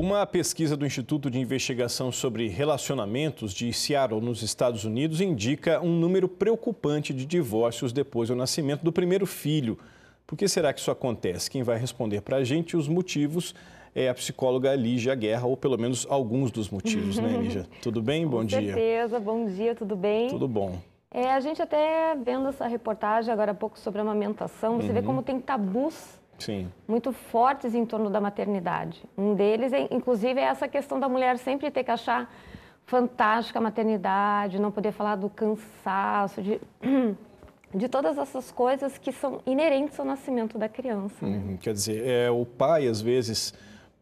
Uma pesquisa do Instituto de Investigação sobre Relacionamentos de Seattle, nos Estados Unidos, indica um número preocupante de divórcios depois do nascimento do primeiro filho. Por que será que isso acontece? Quem vai responder para a gente os motivos é a psicóloga Lígia Guerra, ou pelo menos alguns dos motivos, né, Lígia? Tudo bem? Bom dia. Com certeza, bom dia, tudo bem? Tudo bom. A gente até vendo essa reportagem agora há pouco sobre a amamentação, você vê como tem tabus muito fortes em torno da maternidade. Um deles, inclusive, é essa questão da mulher sempre ter que achar fantástica a maternidade, não poder falar do cansaço, de todas essas coisas que são inerentes ao nascimento da criança. Né? Quer dizer, o pai, às vezes,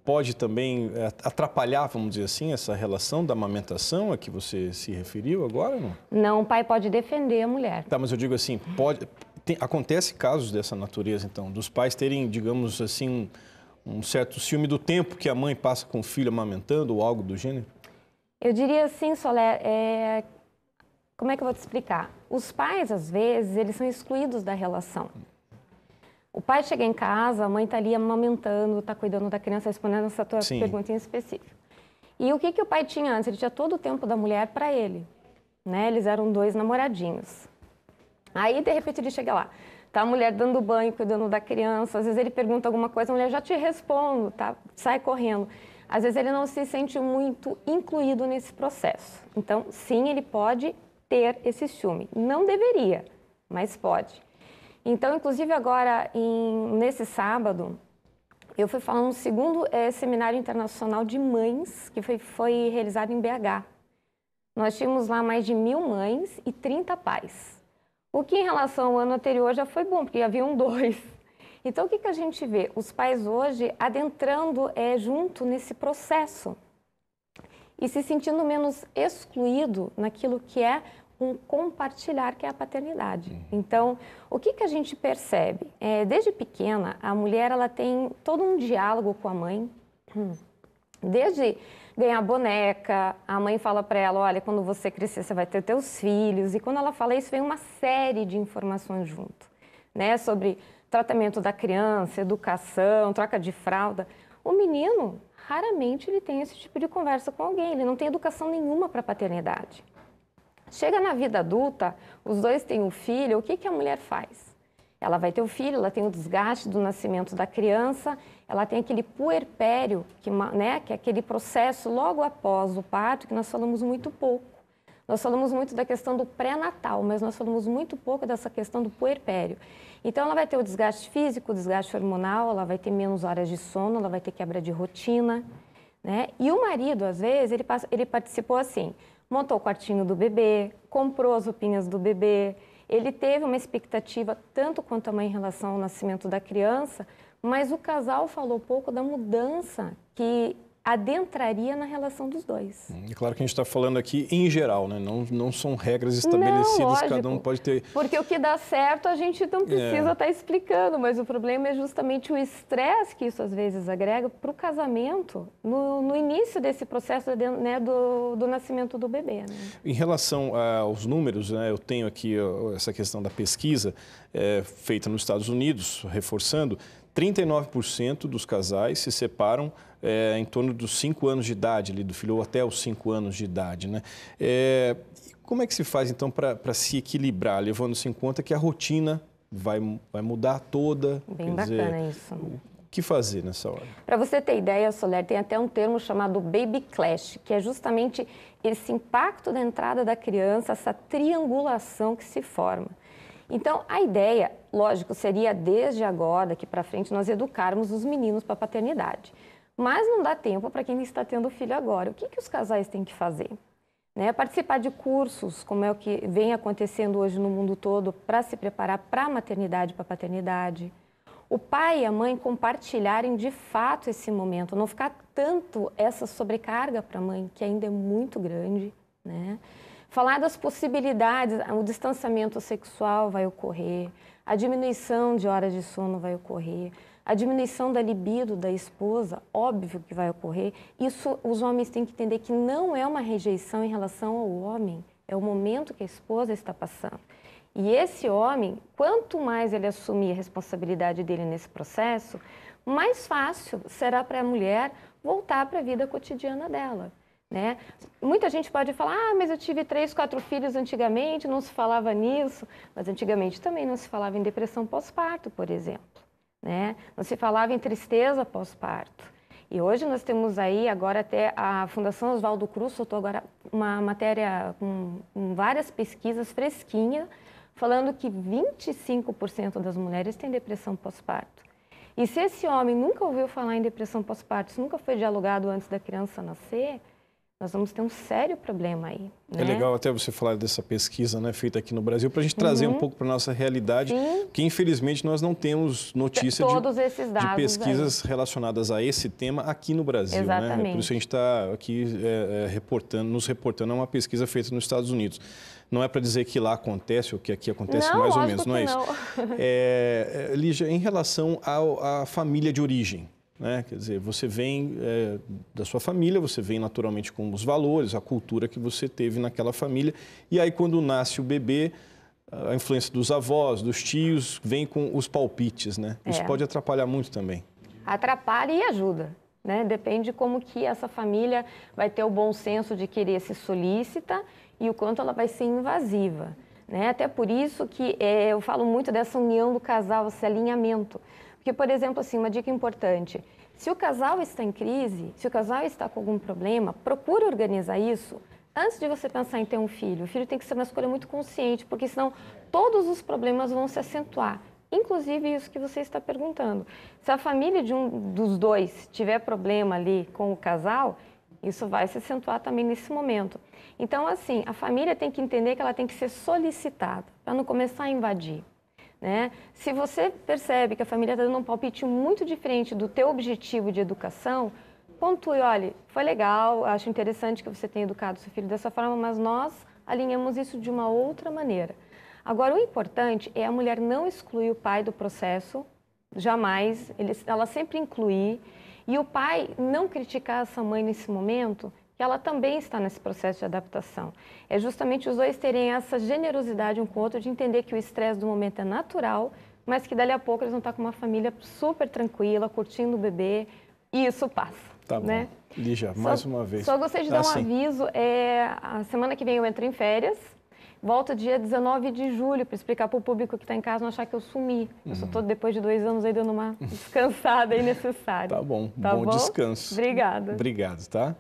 pode também atrapalhar, vamos dizer assim, essa relação da amamentação a que você se referiu agora, não? Não, o pai pode defender a mulher. Tá, mas eu digo assim, acontece casos dessa natureza, então, dos pais terem, digamos assim, um certo ciúme do tempo que a mãe passa com o filho amamentando ou algo do gênero? Eu diria assim, Soler, como é que eu vou te explicar? Os pais, às vezes, eles são excluídos da relação. O pai chega em casa, a mãe está ali amamentando, está cuidando da criança, respondendo essa tua pergunta em específico. E o que o pai tinha antes? Ele tinha todo o tempo da mulher para ele, né? Eles eram dois namoradinhos. Aí, de repente, ele chega lá, tá a mulher dando banho, cuidando da criança, às vezes ele pergunta alguma coisa, a mulher já te responde, tá? Sai correndo. Às vezes ele não se sente muito incluído nesse processo. Então, sim, ele pode ter esse ciúme. Não deveria, mas pode. Então, inclusive agora, nesse sábado, eu fui falar no segundo seminário internacional de mães, que foi realizado em BH. Nós tínhamos lá mais de 1000 mães e 30 pais. O que em relação ao ano anterior já foi bom, porque haviam 2. Então, o que a gente vê? Os pais hoje adentrando junto nesse processo e se sentindo menos excluído naquilo que é um compartilhar, que é a paternidade. Então, o que a gente percebe? Desde pequena, a mulher ela tem todo um diálogo com a mãe, desde ganhar boneca, a mãe fala para ela, olha, quando você crescer, você vai ter teus filhos, e quando ela fala isso, vem uma série de informações junto, né, sobre tratamento da criança, educação, troca de fralda. O menino, raramente ele tem esse tipo de conversa com alguém, ele não tem educação nenhuma para a paternidade. Chega na vida adulta, os dois têm um filho, o que a mulher faz? Ela vai ter o filho, ela tem o desgaste do nascimento da criança, ela tem aquele puerpério, que é aquele processo logo após o parto, que nós falamos muito pouco. Nós falamos muito da questão do pré-natal, mas nós falamos muito pouco dessa questão do puerpério. Então, ela vai ter o desgaste físico, o desgaste hormonal, ela vai ter menos horas de sono, ela vai ter quebra de rotina, né? E o marido, às vezes, ele participou assim, montou o quartinho do bebê, comprou as roupinhas do bebê, ele teve uma expectativa tanto quanto a mãe em relação ao nascimento da criança, mas o casal falou pouco da mudança que adentraria na relação dos dois. É claro que a gente está falando aqui em geral, né? Não são regras estabelecidas, não, lógico, cada um pode ter... Porque o que dá certo a gente não precisa estar explicando, mas o problema é justamente o estresse que isso às vezes agrega para o casamento no início desse processo, né, do nascimento do bebê. Né? Em relação aos números, né, eu tenho aqui essa questão da pesquisa feita nos Estados Unidos, reforçando, 39% dos casais se separam em torno dos 5 anos de idade, ali, do filho, ou até os 5 anos de idade. Né? Como é que se faz, então, para se equilibrar, levando-se em conta que a rotina vai mudar toda? Bem bacana isso. O que fazer nessa hora? Para você ter ideia, Soler, tem até um termo chamado baby clash, que é justamente esse impacto da entrada da criança, essa triangulação que se forma. Então, a ideia, lógico, seria desde agora, daqui para frente, nós educarmos os meninos para a paternidade. Mas não dá tempo para quem está tendo filho agora. O que os casais têm que fazer? Participar de cursos, como é o que vem acontecendo hoje no mundo todo, para se preparar para a maternidade, para a paternidade. O pai e a mãe compartilharem de fato esse momento, não ficar tanto essa sobrecarga para a mãe, que ainda é muito grande, né? Falar das possibilidades, o distanciamento sexual vai ocorrer, a diminuição de horas de sono vai ocorrer, a diminuição da libido da esposa, óbvio que vai ocorrer. Isso os homens têm que entender que não é uma rejeição em relação ao homem, é o momento que a esposa está passando. E esse homem, quanto mais ele assumir a responsabilidade dele nesse processo, mais fácil será para a mulher voltar para a vida cotidiana dela, né? Muita gente pode falar, ah, mas eu tive 3, 4 filhos antigamente, não se falava nisso. Mas antigamente também não se falava em depressão pós-parto, por exemplo, né? Não se falava em tristeza pós-parto. E hoje nós temos aí, agora até a Fundação Oswaldo Cruz soltou agora uma matéria com várias pesquisas fresquinhas, falando que 25% das mulheres têm depressão pós-parto. E se esse homem nunca ouviu falar em depressão pós-parto, se nunca foi dialogado antes da criança nascer, nós vamos ter um sério problema aí. É legal até você falar dessa pesquisa, né, feita aqui no Brasil, para a gente trazer um pouco para a nossa realidade, que infelizmente nós não temos notícia de pesquisas relacionadas a esse tema aqui no Brasil. Exatamente. Né? Por isso a gente está aqui nos reportando a uma pesquisa feita nos Estados Unidos. Não é para dizer que lá acontece ou que aqui acontece mais ou menos, não é isso? Lígia, em relação à família de origem, né? Quer dizer, você vem da sua família, você vem naturalmente com os valores, a cultura que você teve naquela família, e aí quando nasce o bebê, a influência dos avós, dos tios, vem com os palpites, né? Isso pode atrapalhar muito também. Atrapalha e ajuda, né? Depende como que essa família vai ter o bom senso de querer ser solícita e o quanto ela vai ser invasiva, né? Até por isso que eu falo muito dessa união do casal, esse alinhamento. Porque, por exemplo, assim, uma dica importante, se o casal está em crise, se o casal está com algum problema, procure organizar isso antes de você pensar em ter um filho. O filho tem que ser uma escolha muito consciente, porque senão todos os problemas vão se acentuar, inclusive isso que você está perguntando. Se a família de um dos dois tiver problema ali com o casal, isso vai se acentuar também nesse momento. Então, assim, a família tem que entender que ela tem que ser solicitada, para não começar a invadir. Né? Se você percebe que a família está dando um palpite muito diferente do teu objetivo de educação, pontue, olha, foi legal, acho interessante que você tenha educado seu filho dessa forma, mas nós alinhamos isso de uma outra maneira. Agora, o importante é a mulher não excluir o pai do processo, jamais, ela sempre incluir, e o pai não criticar essa mãe nesse momento, que ela também está nesse processo de adaptação. É justamente os dois terem essa generosidade um com o outro de entender que o estresse do momento é natural, mas que dali a pouco eles vão estar com uma família super tranquila, curtindo o bebê, e isso passa. Tá bom. Né? Lígia, mais uma vez. Só gostaria de dar um aviso, a semana que vem eu entro em férias, volto dia 19 de julho para explicar para o público que está em casa não achar que eu sumi. Eu só estou depois de 2 anos aí dando uma descansada aí necessária. Tá bom, tá bom descanso. Obrigada. Obrigado, tá?